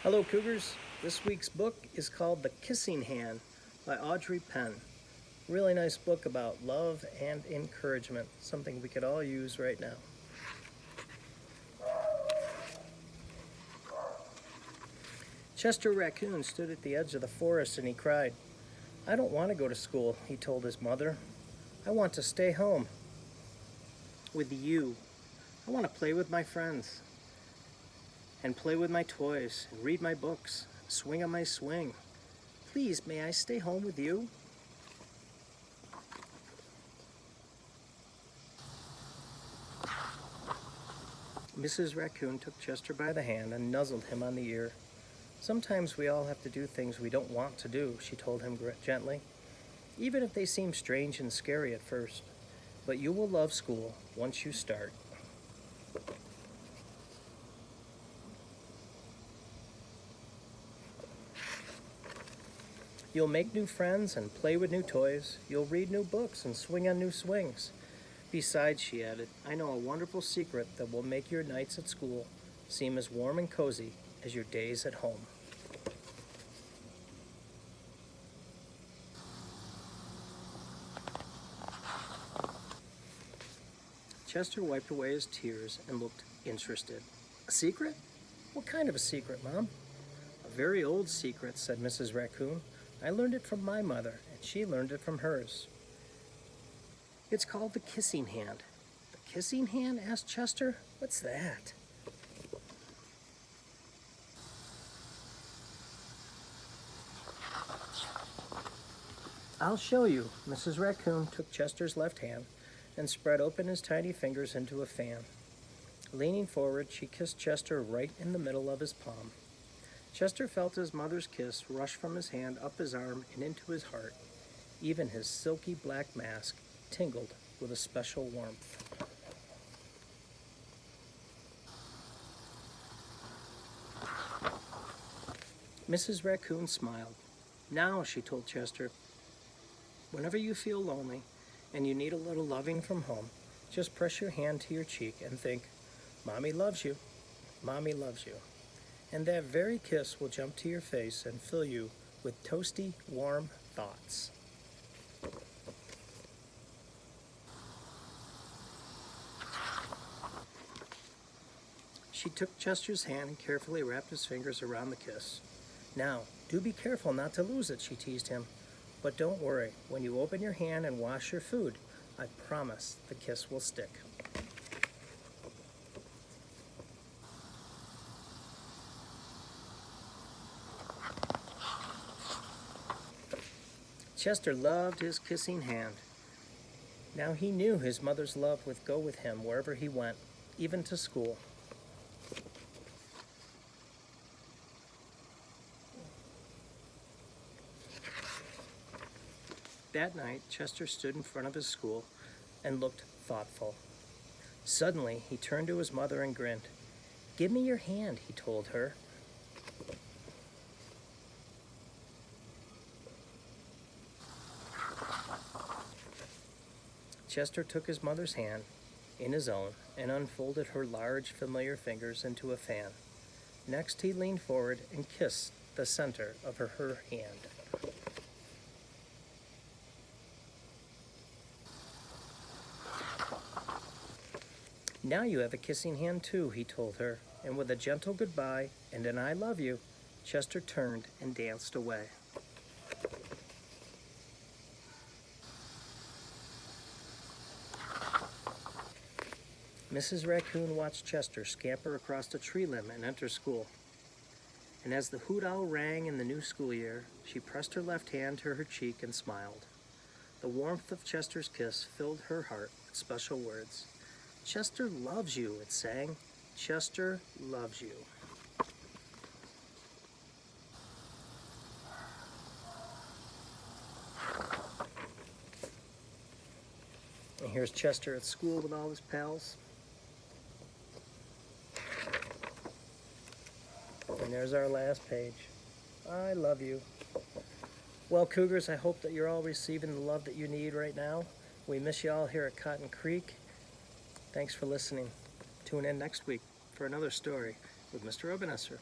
Hello Cougars, this week's book is called The Kissing Hand by Audrey Penn. Really nice book about love and encouragement, something we could all use right now. Chester Raccoon stood at the edge of the forest and he cried, "I don't want to go to school," he told his mother. "I want to stay home with you. I want to play with my friends and play with my toys and read my books, swing on my swing. Please, may I stay home with you?" Mrs. Raccoon took Chester by the hand and nuzzled him on the ear. "Sometimes we all have to do things we don't want to do," she told him gently, "even if they seem strange and scary at first. But you will love school once you start." You'll make new friends and play with new toys. You'll read new books and swing on new swings. Besides, she added, "I know a wonderful secret that will make your nights at school seem as warm and cozy as your days at home." Chester wiped away his tears and looked interested. "A secret? What kind of a secret, Mom?" "A very old secret," said Mrs. Raccoon. "I learned it from my mother, and she learned it from hers. It's called the kissing hand." "The kissing hand?" asked Chester. "What's that?" "I'll show you." Mrs. Raccoon took Chester's left hand and spread open his tiny fingers into a fan. Leaning forward, she kissed Chester right in the middle of his palm. Chester felt his mother's kiss rush from his hand up his arm and into his heart. Even his silky black mask tingled with a special warmth. Mrs. Raccoon smiled. "Now," she told Chester, "whenever you feel lonely and you need a little loving from home, just press your hand to your cheek and think, 'Mommy loves you, Mommy loves you.' And that very kiss will jump to your face and fill you with toasty, warm thoughts." She took Chester's hand and carefully wrapped his fingers around the kiss. "Now, do be careful not to lose it," she teased him. "But don't worry, when you open your hand and wash your food, I promise the kiss will stick." Chester loved his kissing hand. Now he knew his mother's love would go with him wherever he went, even to school. That night, Chester stood in front of his school and looked thoughtful. Suddenly, he turned to his mother and grinned. "Give me your hand," he told her. Chester took his mother's hand in his own and unfolded her large, familiar fingers into a fan. Next, he leaned forward and kissed the center of her hand. "Now you have a kissing hand too," he told her, and with a gentle goodbye and an "I love you," Chester turned and danced away. Mrs. Raccoon watched Chester scamper across the tree limb and enter school. And as the hoot owl rang in the new school year, she pressed her left hand to her cheek and smiled. The warmth of Chester's kiss filled her heart with special words. "Chester loves you," it sang. "Chester loves you." And here's Chester at school with all his pals. And there's our last page. "I love you." Well, Cougars, I hope that you're all receiving the love that you need right now. We miss you all here at Cotton Creek. Thanks for listening. Tune in next week for another story with Mr. Ebenezer.